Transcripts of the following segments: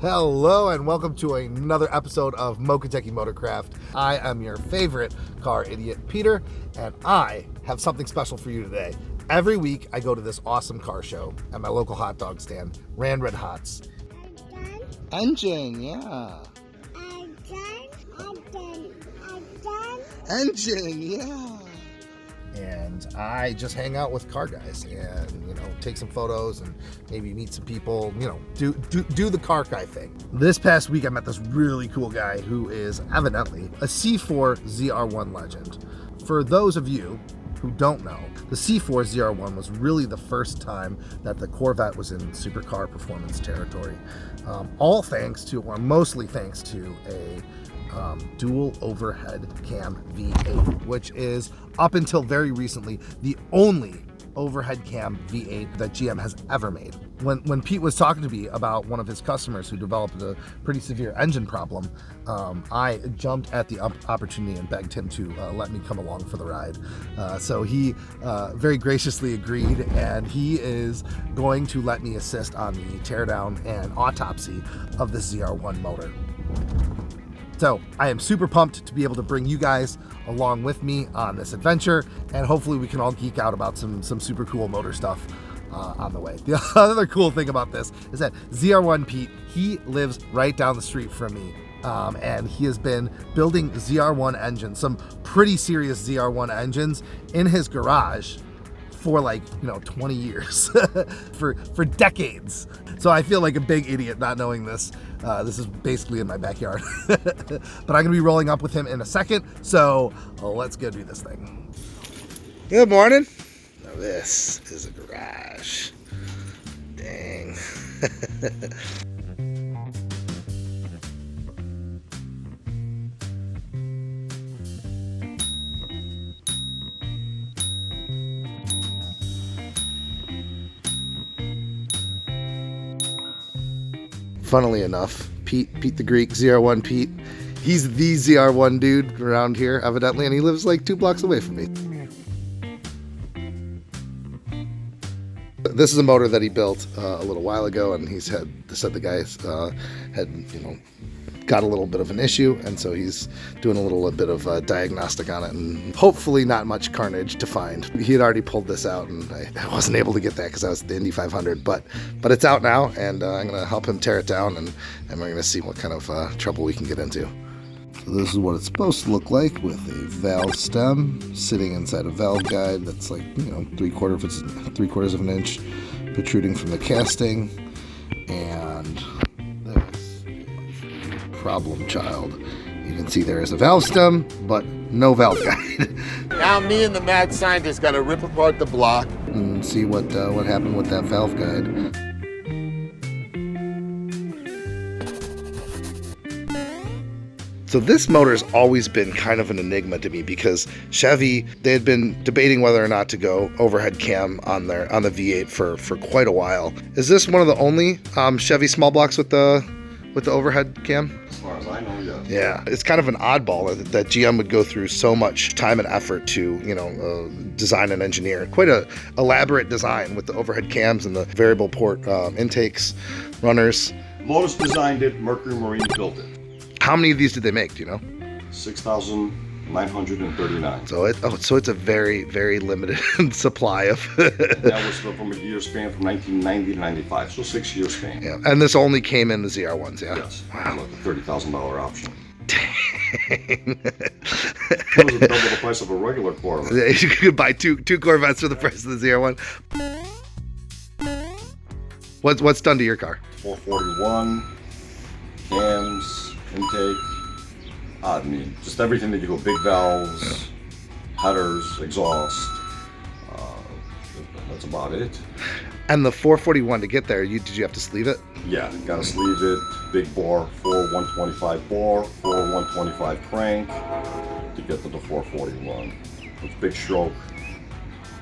Hello and welcome to another episode of Kentucky Motorcraft. I am your favorite car idiot, Peter, and I have something special for you today. Every week I go to this awesome car show at my local hot dog stand, Ran Red Hots. Engine, yeah. Engine, yeah. And I just hang out with car guys and, take some photos and maybe meet some people, do the car guy thing. This past week I met this really cool guy who is evidently a C4 ZR-1 legend. For those of you who don't know, the C4 ZR-1 was really the first time that the Corvette was in supercar performance territory. Mostly thanks to a dual overhead cam V8, which is up until very recently the only overhead cam V8 that GM has ever made. When Pete was talking to me about one of his customers who developed a pretty severe engine problem, I jumped at the opportunity and begged him to let me come along for the ride. So he very graciously agreed, and he is going to let me assist on the teardown and autopsy of the ZR-1 motor. So I am super pumped to be able to bring you guys along with me on this adventure, and hopefully we can all geek out about some super cool motor stuff on the way. The other cool thing about this is that ZR-1 Pete, he lives right down the street from me, and he has been building ZR-1 engines, some pretty serious ZR-1 engines in his garage for 20 years, for decades. So I feel like a big idiot not knowing this. This is basically in my backyard. But I'm gonna be rolling up with him in a second, so let's go do this thing. Good morning. Now this is a garage. Dang. Funnily enough, Pete the Greek, ZR-1 Pete, he's the ZR-1 dude around here, evidently, and he lives like 2 blocks away from me. This is a motor that he built a little while ago, and he said the guys had got a little bit of an issue, and so he's doing a little bit of diagnostic on it, and hopefully not much carnage to find. He had already pulled this out, and I wasn't able to get that because I was at the Indy 500, but it's out now, and I'm going to help him tear it down, and we're going to see what kind of trouble we can get into. So this is what it's supposed to look like, with a valve stem sitting inside a valve guide that's like, 3/4 of an inch protruding from the casting, and problem child. You can see there is a valve stem, but no valve guide. Now me and the mad scientist got to rip apart the block and see what happened with that valve guide. So this motor's always been kind of an enigma to me, because Chevy, they had been debating whether or not to go overhead cam on the V8 for quite a while. Is this one of the only Chevy small blocks with the overhead cam? As far as I know, yes. Yeah, it's kind of an oddball that GM would go through so much time and effort to, design and engineer. Quite a elaborate design with the overhead cams and the variable port intakes, runners. Lotus designed it, Mercury Marine built it. How many of these did they make, do you know? 6,939. So it's a very, very limited supply of. That was from a year span from 1990 to 95, so 6-year span. Yeah, and this only came in the ZR-1s, yeah? Yes. Wow. Like a $30,000 option. Dang. It was double the price of a regular Corvette. Yeah, you could buy two Corvettes for the price of the ZR-1. What's done to your car? 441, cams, intake. I mean, just everything that you go, big valves, headers, exhaust. That's about it. And the 441, to get there, did you have to sleeve it? Yeah, gotta sleeve it. Big bore, 4/125 bore, 4/125 crank to get to the 441. It's big stroke,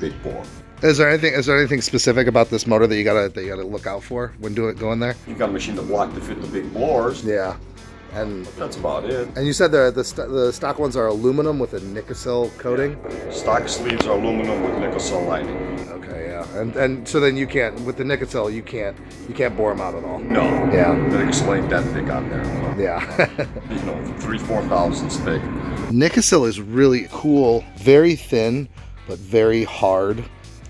big bore. Is there anything specific about this motor that you gotta look out for when going there? You've got a machine to block to fit the big bores. Yeah. And That's about it. and you said the stock ones are aluminum with a Nicocil coating. Stock sleeves are aluminum with Nicocil lining. Okay, yeah. And so then you can't, with the Nicocil, you can't bore them out at all. No. Yeah. The Nicocil ain't that thick on there. Yeah. You know, 3-4 thousandths thick. Nicocil is really cool, very thin but very hard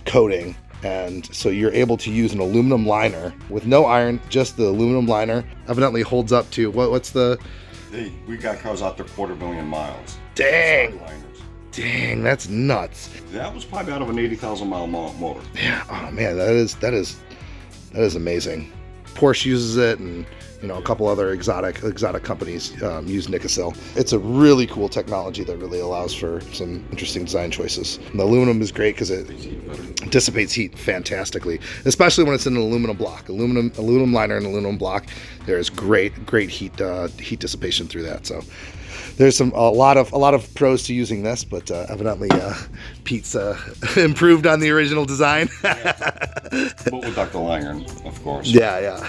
coating, and so you're able to use an aluminum liner with no iron, just the aluminum liner. Evidently holds up to what's the? Hey, we got cars out there 250,000 miles. Dang, Liners. dang, that's nuts. That was probably out of an 80,000 mile motor. Yeah. Oh man, that is amazing. Porsche uses it, and you know, a couple other exotic companies use Nicocil. It's a really cool technology that really allows for some interesting design choices. And the aluminum is great because it dissipates heat fantastically, especially when it's in an aluminum block. Aluminum liner and aluminum block, there is great heat dissipation through that. So there's a lot of pros to using this, but evidently Pete's improved on the original design. But without the liner, of course. Yeah.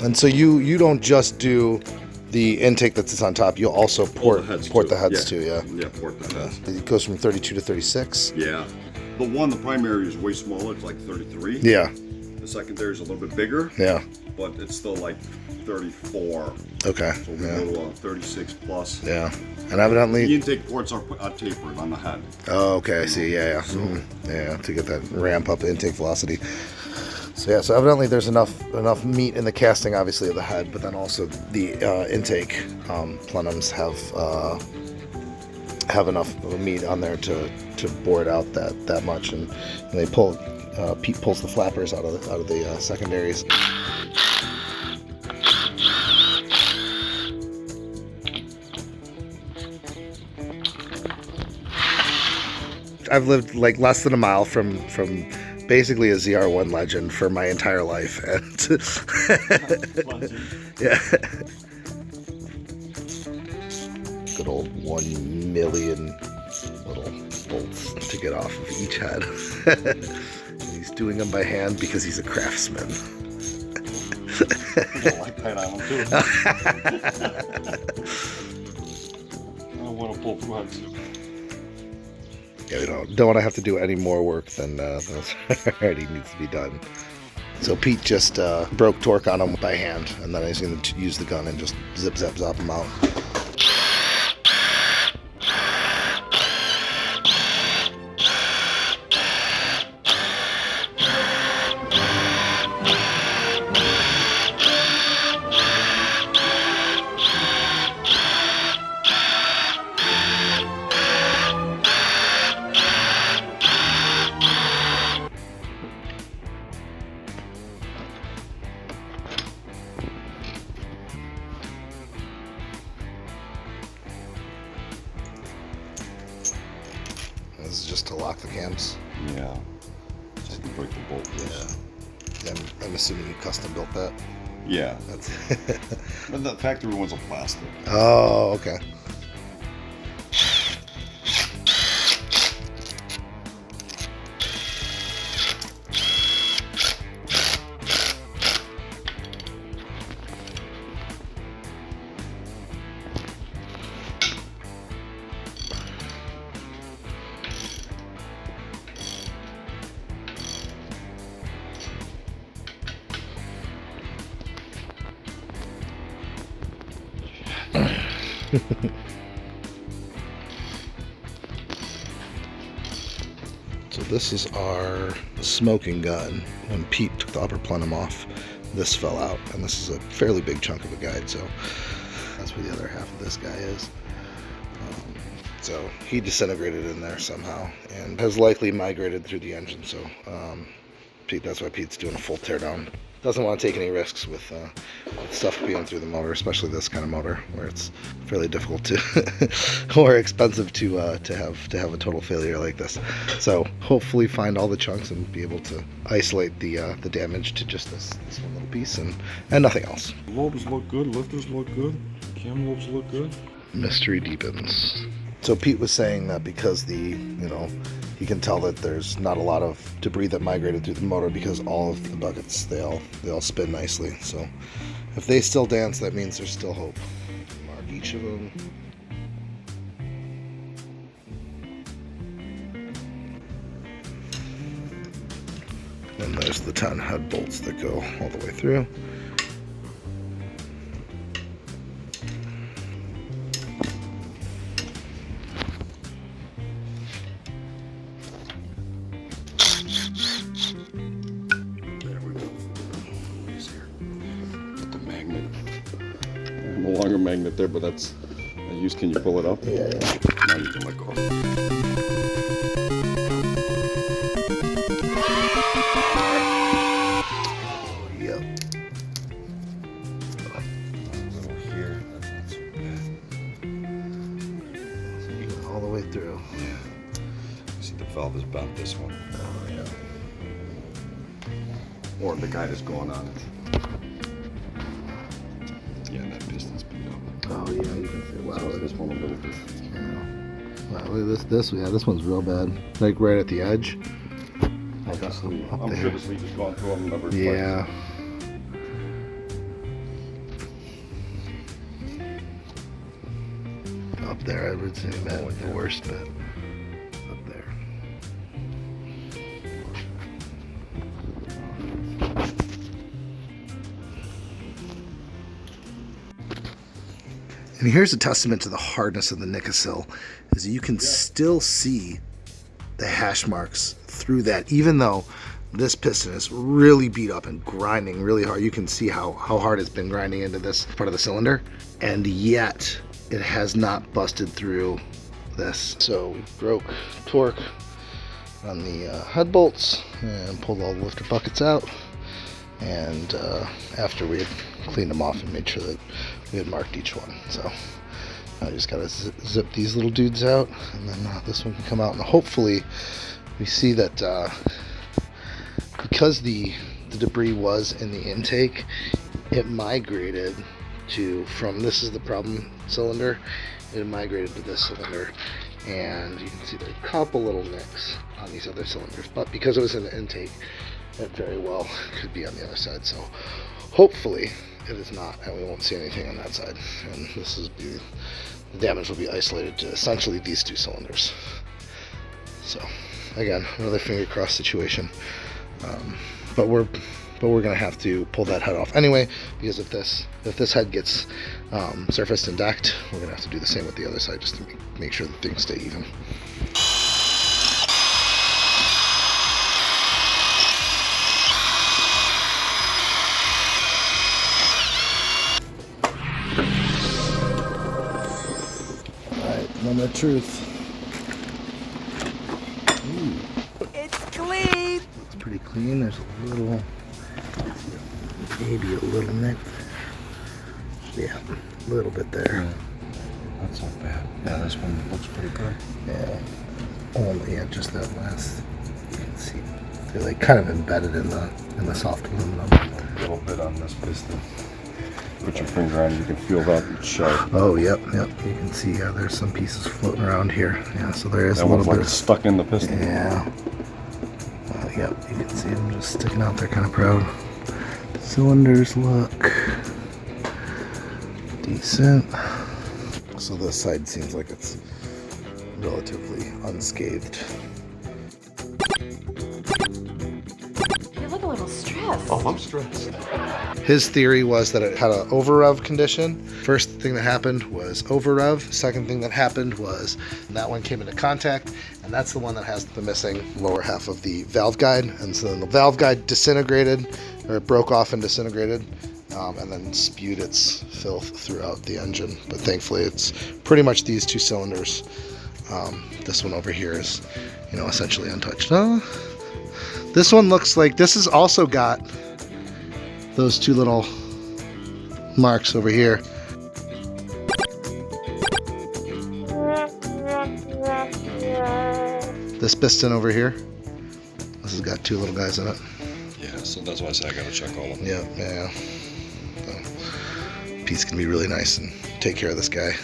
And so you don't just do the intake that sits on top, you'll also port the heads too, yeah? Yeah, port the heads. It goes from 32 to 36? Yeah. The primary is way smaller, it's like 33. Yeah. The secondary is a little bit bigger. Yeah. But it's still like 34. Okay. So we go to 36 plus. Yeah. And evidently... The intake ports are tapered on the head. Oh, okay, I see, yeah. So, yeah, to get that ramp up intake velocity. So yeah, so evidently there's enough meat in the casting, obviously, of the head, but then also the intake plenums have enough of a meat on there to bore it out that much, and they pull. Pete pulls the flappers out of the secondaries. I've lived like less than a mile from basically a ZR-1 legend for my entire life, and yeah, good old 1 million little bolts to get off of each head. And he's doing them by hand because he's a craftsman. I like that on too. I don't want to pull through heads. Yeah, we don't want to have to do any more work than already needs to be done. So Pete just broke torque on him by hand, and then he's going to use the gun and just zap them out. This is just to lock the cams. Yeah. Just to break the bolt. Yeah. I'm assuming you custom built that. Yeah. That's But the factory ones are plastic. Oh, okay. So this is our smoking gun. When Pete took the upper plenum off, this fell out, and this is a fairly big chunk of a guide, so that's where the other half of this guy is. So he disintegrated in there somehow and has likely migrated through the engine, so Pete, that's why Pete's doing a full teardown doesn't want to take any risks with stuff being through the motor, especially this kind of motor where it's fairly difficult to or expensive to have a total failure like this. So hopefully find all the chunks and be able to isolate the damage to just this one little piece and nothing else. Lobes look good, lifters look good, cam lobes look good. Mystery deepens. So Pete was saying that because you can tell that there's not a lot of debris that migrated through the motor because all of the buckets, they all spin nicely. So if they still dance, that means there's still hope. Mark each of them. And there's the 10 head bolts that go all the way through. No longer magnet there, but that's a use. Can you pull it up? Yeah. Now you can let go. Yep. Here. All the way through. See, the valve is bent, this one. Oh yeah. Or the guide is going on it. Yeah, that piston's beat up. Oh yeah, you can see. Wow, So this one a little bit. Wow, look at this. Yeah, this one's real bad. Like right at the edge. I'm sure the sleeve has gone through them a number of times. Yeah. Up there, I would say that the worst bit. Up there. And here's a testament to the hardness of the Nikasil, is you can still see the hash marks through that, even though this piston is really beat up and grinding really hard. You can see how hard it's been grinding into this part of the cylinder, and yet it has not busted through this. So we broke torque on the head bolts and pulled all the lifter buckets out, and after we had cleaned them off and made sure that we had marked each one. So I just gotta zip these little dudes out, and then this one can come out, and hopefully we see that because the debris was in the intake, it migrated from this is the problem cylinder, it migrated to this cylinder, and you can see there are a couple little nicks on these other cylinders, but because it was in the intake, it very well could be on the other side. So hopefully it is not, and we won't see anything on that side, and the damage will be isolated to essentially these two cylinders. So again, another finger crossed situation, but we're gonna have to pull that head off anyway, because if this head gets surfaced and decked, we're gonna have to do the same with the other side just to make sure that things stay even. Moment of truth. Ooh. It's clean. It's pretty clean. There's a little, maybe a little nick. Yeah, a little bit there. Yeah. That's not bad. Yeah, this one looks pretty good. Yeah. Only just that last. You can see they're like kind of embedded in the soft aluminum. A little bit on this piston. Put your finger on it, you can feel that it's sharp. Oh, yep. You can see, there's some pieces floating around here. Yeah, so there is that a little one's bit like stuck in the piston. Yeah. Yep, you can see them just sticking out there, kind of proud. Cylinders look decent. So this side seems like it's relatively unscathed. You look a little stressed. Oh, I'm stressed. His theory was that it had an over-rev condition. First thing that happened was over-rev. Second thing that happened was that one came into contact, and that's the one that has the missing lower half of the valve guide. And so then the valve guide disintegrated, or it broke off and disintegrated, and then spewed its filth throughout the engine. But thankfully, it's pretty much these two cylinders. This one over here is, essentially untouched. This one looks like this has also got those two little marks over here. This piston over here, this has got two little guys in it. Yeah, so that's why I say I gotta check all of them. Yeah. So, Pete's gonna be really nice and take care of this guy.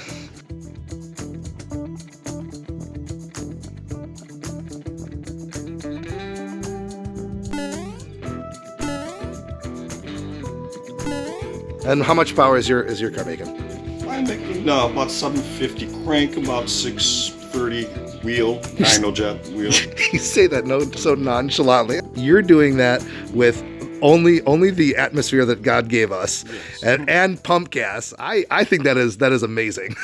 And how much power is your car making? I'm making about 750 crank, about 630 wheel, dyno-jet wheel. You say that so nonchalantly. You're doing that with only the atmosphere that God gave us, yes. and pump gas. I think that is amazing.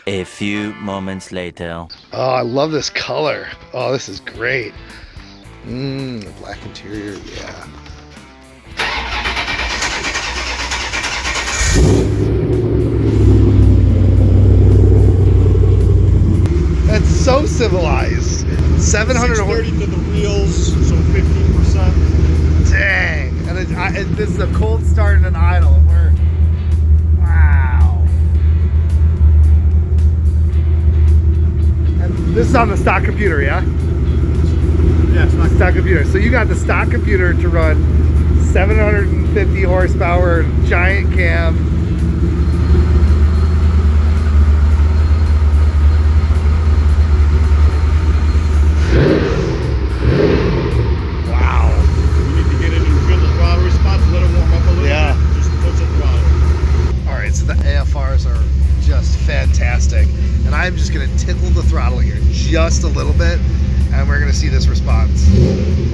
A few moments later. Oh, I love this color. Oh, this is great. The black interior, yeah. That's so civilized. 700 630 to the wheels, so 50%. Dang. And this is a cold start and an idle. Wow. And this is on the stock computer, yeah? Yeah, it's not stock computer. So you got the stock computer to run 750 horsepower, giant cam. Fantastic, and I'm just gonna tickle the throttle here just a little bit, and we're gonna see this response.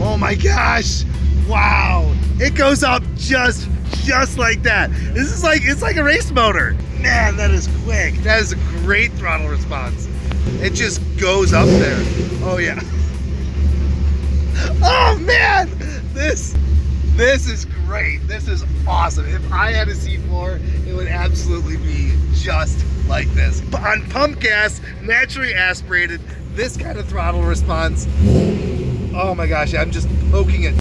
Oh my gosh! Wow! It goes up just like that. This is it's like a race motor. Man, that is quick. That is a great throttle response. It just goes up there. Oh yeah. Oh man, this is great. This is awesome. If I had a C4, it would absolutely be just like this. On pump gas, naturally aspirated, this kind of throttle response. Oh my gosh, I'm just poking it.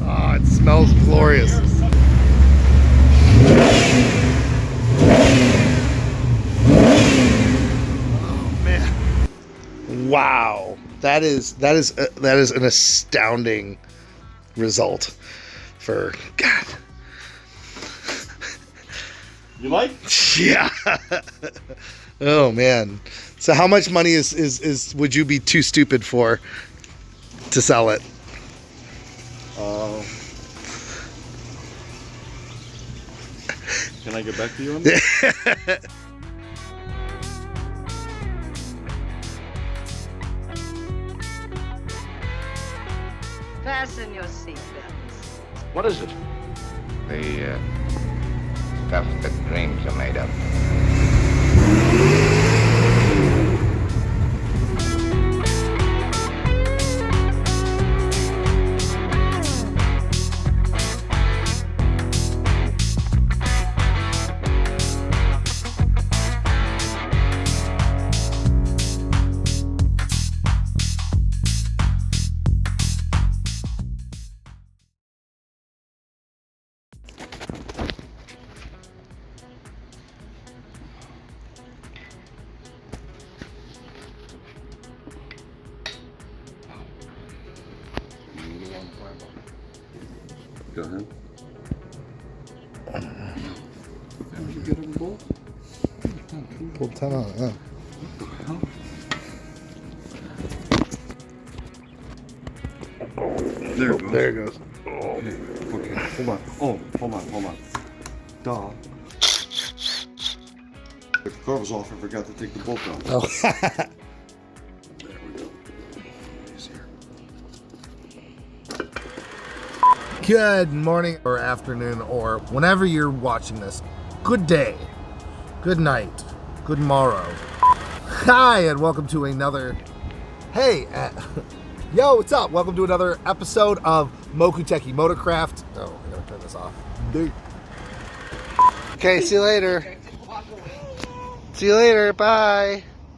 Oh, it smells glorious. Oh man. Wow. That is an astounding result. For God. You like? Yeah. Oh man. So how much money is would you be too stupid for to sell it? Can I get back to you on that? Fasten your seatbelts. What is it? The stuff that dreams are made of. Go ahead. Did you get them both? Pulled 10 on it, yeah. There it goes. There it goes. Okay, hold on. Oh, hold on. Duh. The cover's off, I forgot to take the bolt out. Oh. There we go. Easier. Good morning or afternoon or whenever you're watching this. Good day, good night, good morrow. Hi, and welcome to another, yo, what's up? Welcome to another episode of Mokuteki Motorcraft. Oh, I gotta turn this off. Okay, see you later. See you later, bye.